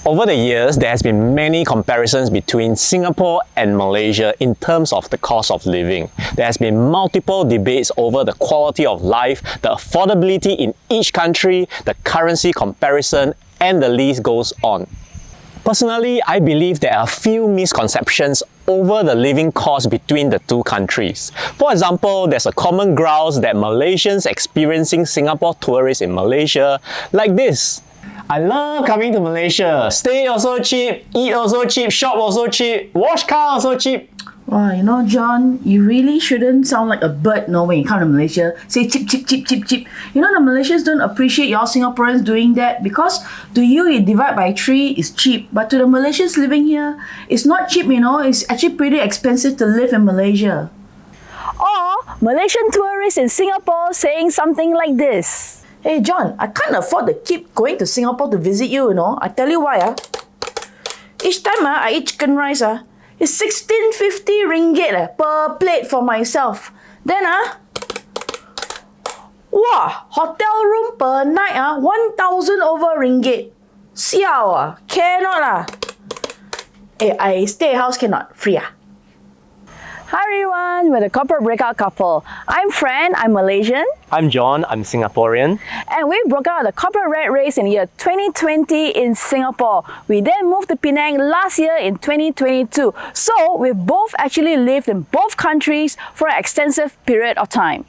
Over the years, there has been many comparisons between Singapore and Malaysia in terms of the cost of living. There has been multiple debates over the quality of life, the affordability in each country, the currency comparison, and the list goes on. Personally, I believe there are a few misconceptions over the living cost between the two countries. For example, there's a common grouse that Malaysians experiencing Singapore tourists in Malaysia like this. I love coming to Malaysia. Stay also cheap, eat also cheap, shop also cheap, wash car also cheap. Wow, you know, John, you really shouldn't sound like a bird, no, when you come to Malaysia. Say cheap, cheap, cheap, cheap, cheap. You know, the Malaysians don't appreciate y'all Singaporeans doing that because to you, divide by 3 is cheap. But to the Malaysians living here, it's not cheap, you know. It's actually pretty expensive to live in Malaysia. Or Malaysian tourists in Singapore saying something like this. Hey, John, I can't afford to keep going to Singapore to visit you, you know. I tell you why, each time I eat chicken rice, it's 1650 ringgit per plate for myself. Then hotel room per night 1000 over ringgit. Siao cannot Hey, I stay house cannot free Hi everyone, we're the Corporate Breakout couple. I'm Fran, I'm Malaysian. I'm John, I'm Singaporean. And we broke out the corporate rat race in the year 2020 in Singapore. We then moved to Penang last year in 2022. So we've both actually lived in both countries for an extensive period of time.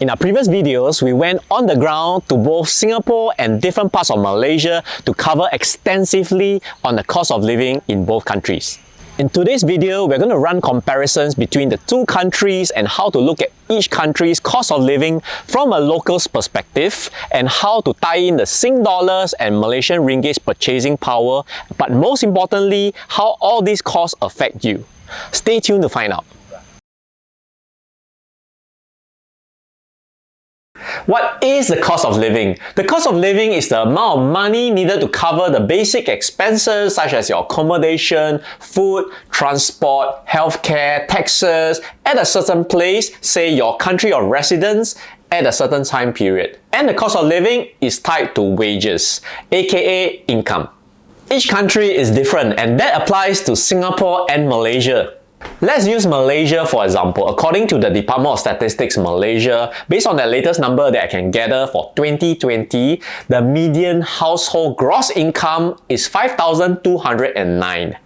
In our previous videos, we went on the ground to both Singapore and different parts of Malaysia to cover extensively on the cost of living in both countries. In today's video, we're going to run comparisons between the two countries and how to look at each country's cost of living from a local's perspective and how to tie in the Sing dollars and Malaysian ringgit's purchasing power, but most importantly, how all these costs affect you. Stay tuned to find out. What is the cost of living? The cost of living is the amount of money needed to cover the basic expenses such as your accommodation, food, transport, healthcare, taxes at a certain place, say your country of residence, at a certain time period. And the cost of living is tied to wages, aka income. Each country is different and that applies to Singapore and Malaysia. Let's use Malaysia for example. According to the Department of Statistics Malaysia, based on the latest number that I can gather for 2020, the median household gross income is 5,209.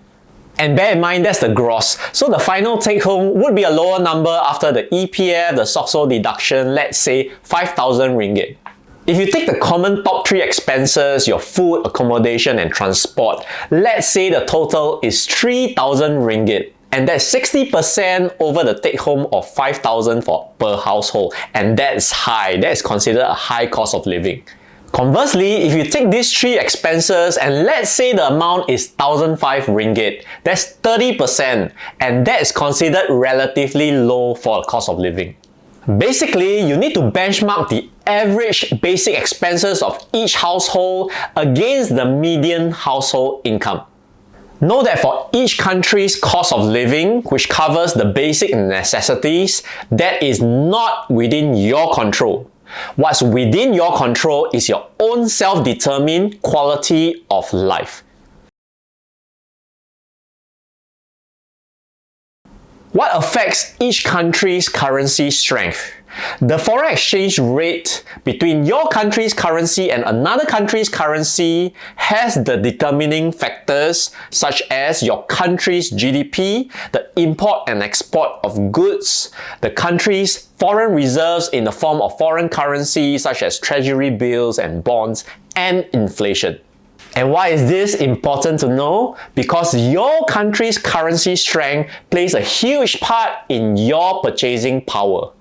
And bear in mind that's the gross, so the final take home would be a lower number after the EPF, the SOCSO deduction, let's say 5,000 ringgit. If you take the common top 3 expenses, your food, accommodation and transport, let's say the total is 3,000 ringgit. And that's 60% over the take-home of 5,000 per household. And that's high. That is considered a high cost of living. Conversely, if you take these 3 expenses and let's say the amount is 1,005 ringgit, that's 30%. And that is considered relatively low for a cost of living. Basically, you need to benchmark the average basic expenses of each household against the median household income. Know that for each country's cost of living, which covers the basic necessities, that is not within your control. What's within your control is your own self-determined quality of life. What affects each country's currency strength? The foreign exchange rate between your country's currency and another country's currency has the determining factors such as your country's GDP, the import and export of goods, the country's foreign reserves in the form of foreign currency such as treasury bills and bonds, and inflation. And why is this important to know? Because your country's currency strength plays a huge part in your purchasing power.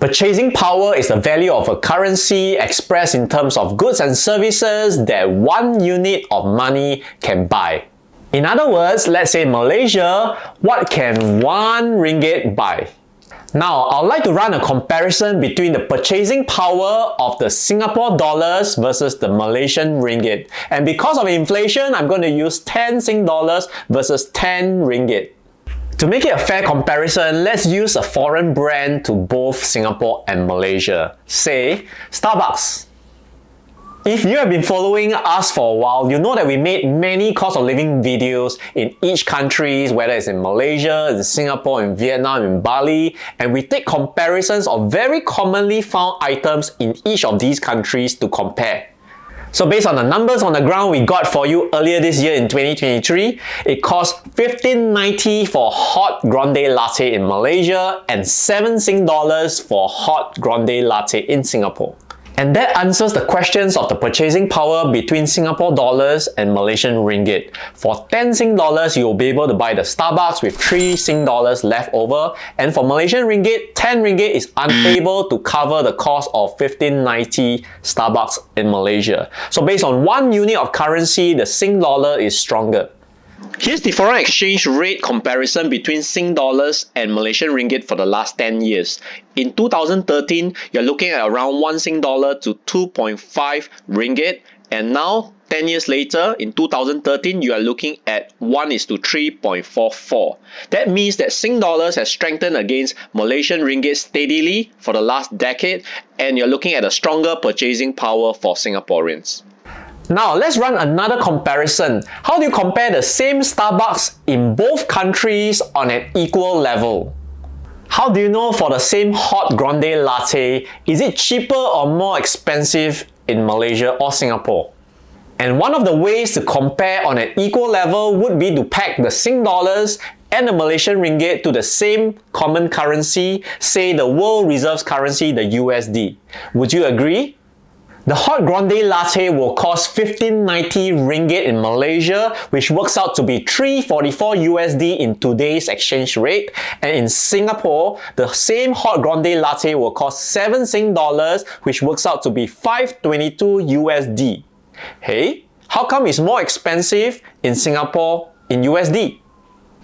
Purchasing power is the value of a currency expressed in terms of goods and services that one unit of money can buy. In other words, let's say Malaysia, what can 1 ringgit buy? Now, I'd like to run a comparison between the purchasing power of the Singapore dollars versus the Malaysian ringgit. And because of inflation, I'm going to use 10 Sing dollars versus 10 ringgit. To make it a fair comparison, let's use a foreign brand to both Singapore and Malaysia. Say, Starbucks. If you have been following us for a while, you know that we made many cost of living videos in each country, whether it's in Malaysia, in Singapore, in Vietnam, in Bali, and we take comparisons of very commonly found items in each of these countries to compare. So based on the numbers on the ground we got for you earlier this year in 2023, it cost 15.90 for hot grande latte in Malaysia and 7 Sing dollars for hot grande latte in Singapore. And that answers the questions of the purchasing power between Singapore dollars and Malaysian ringgit. For 10 Sing dollars, you'll be able to buy the Starbucks with 3 Sing dollars left over. And for Malaysian ringgit, 10 ringgit is unable to cover the cost of 15.90 Starbucks in Malaysia. So based on 1 unit of currency, the Sing dollar is stronger. Here's the foreign exchange rate comparison between Sing dollars and Malaysian ringgit for the last 10 years. In 2013, you're looking at around 1 Sing dollar to 2.5 ringgit, and now 10 years later, in 2013, you are looking at 1:3.44. That means that Sing dollars has strengthened against Malaysian ringgit steadily for the last decade, and you're looking at a stronger purchasing power for Singaporeans. Now, let's run another comparison. How do you compare the same Starbucks in both countries on an equal level? How do you know for the same hot grande latte, is it cheaper or more expensive in Malaysia or Singapore? And one of the ways to compare on an equal level would be to peg the Sing dollars and the Malaysian ringgit to the same common currency, say the world reserves currency, the USD. Would you agree? The hot grande latte will cost 15.90 ringgit in Malaysia, which works out to be 344 USD in today's exchange rate. And in Singapore, the same hot grande latte will cost 7 Sing dollars, which works out to be 522 USD. Hey, how come it's more expensive in Singapore in USD?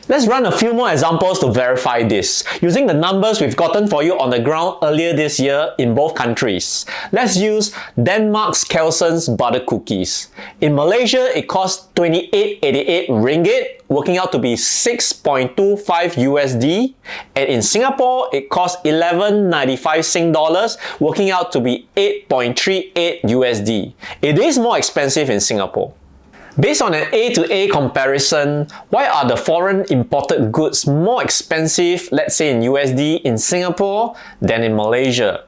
Let's run a few more examples to verify this, using the numbers we've gotten for you on the ground earlier this year in both countries. Let's use Denmark's Kelson's butter cookies. In Malaysia, it costs 28.88 ringgit, working out to be 6.25 USD. And in Singapore, it costs 11.95 Sing dollars, working out to be 8.38 USD. It is more expensive in Singapore. Based on an A-to-A comparison, why are the foreign imported goods more expensive, let's say in USD, in Singapore than in Malaysia?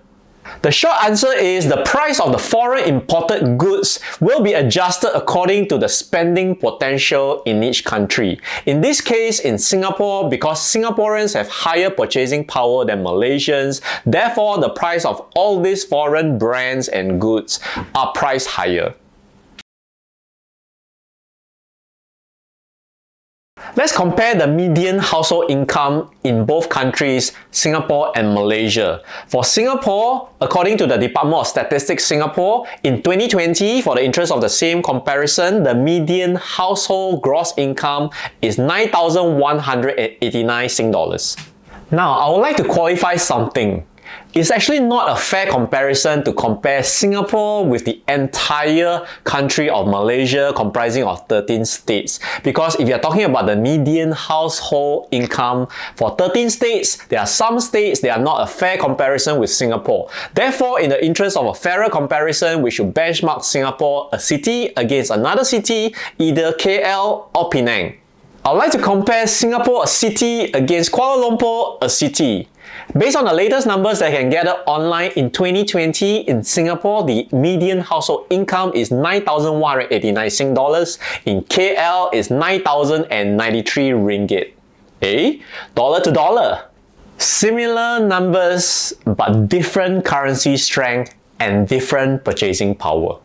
The short answer is the price of the foreign imported goods will be adjusted according to the spending potential in each country. In this case, in Singapore, because Singaporeans have higher purchasing power than Malaysians, therefore the price of all these foreign brands and goods are priced higher. Let's compare the median household income in both countries, Singapore and Malaysia. For Singapore, according to the Department of Statistics Singapore, in 2020, for the interest of the same comparison, the median household gross income is 9,189 Sing dollars. Now, I would like to qualify something. It's actually not a fair comparison to compare Singapore with the entire country of Malaysia comprising of 13 states. Because if you're talking about the median household income for 13 states, there are some states that are not a fair comparison with Singapore. Therefore, in the interest of a fairer comparison, we should benchmark Singapore, a city, against another city, either KL or Penang. I'd like to compare Singapore, a city, against Kuala Lumpur, a city. Based on the latest numbers that I can gather online, in 2020 in Singapore, the median household income is 9,189 Sing dollars. In KL, it's 9,093 ringgit. Dollar to dollar. Similar numbers, but different currency strength and different purchasing power.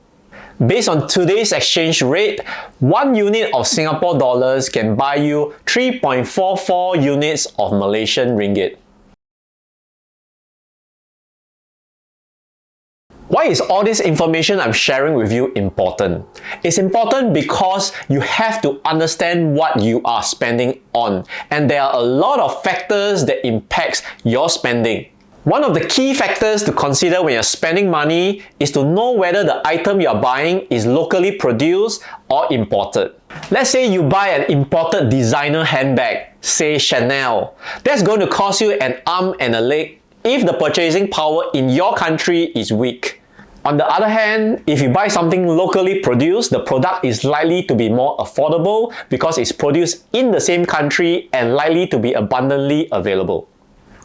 Based on today's exchange rate, 1 unit of Singapore dollars can buy you 3.44 units of Malaysian ringgit. Why is all this information I'm sharing with you important? It's important because you have to understand what you are spending on, and there are a lot of factors that impact your spending. One of the key factors to consider when you're spending money is to know whether the item you're buying is locally produced or imported. Let's say you buy an imported designer handbag, say Chanel. That's going to cost you an arm and a leg if the purchasing power in your country is weak. On the other hand, if you buy something locally produced, the product is likely to be more affordable because it's produced in the same country and likely to be abundantly available.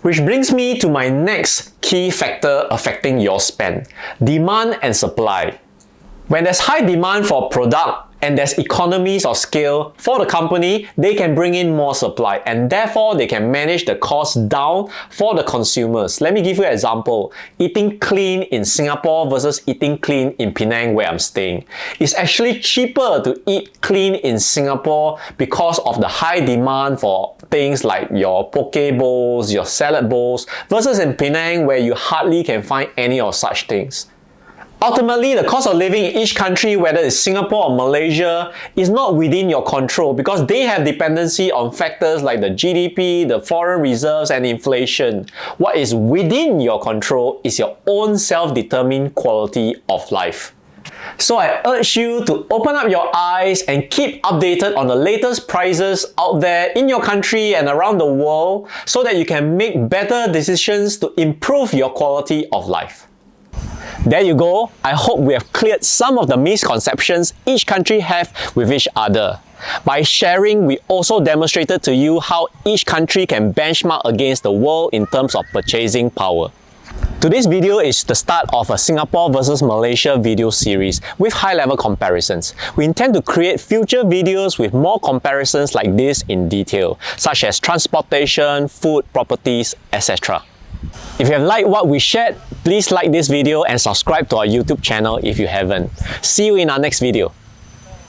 Which brings me to my next key factor affecting your spend: demand and supply. When there's high demand for a product and there's economies of scale for the company, they can bring in more supply and therefore they can manage the cost down for the consumers. Let me give you an example. Eating clean in Singapore versus eating clean in Penang where I'm staying. It's actually cheaper to eat clean in Singapore because of the high demand for things like your poke bowls, your salad bowls, versus in Penang where you hardly can find any of such things. Ultimately, the cost of living in each country, whether it's Singapore or Malaysia, is not within your control because they have dependency on factors like the GDP, the foreign reserves, and inflation. What is within your control is your own self-determined quality of life. So I urge you to open up your eyes and keep updated on the latest prices out there in your country and around the world so that you can make better decisions to improve your quality of life. There you go. I hope we have cleared some of the misconceptions each country have with each other. By sharing, we also demonstrated to you how each country can benchmark against the world in terms of purchasing power. Today's video is the start of a Singapore versus Malaysia video series with high-level comparisons. We intend to create future videos with more comparisons like this in detail, such as transportation, food, properties, etc. If you have liked what we shared, please like this video and subscribe to our YouTube channel if you haven't. See you in our next video.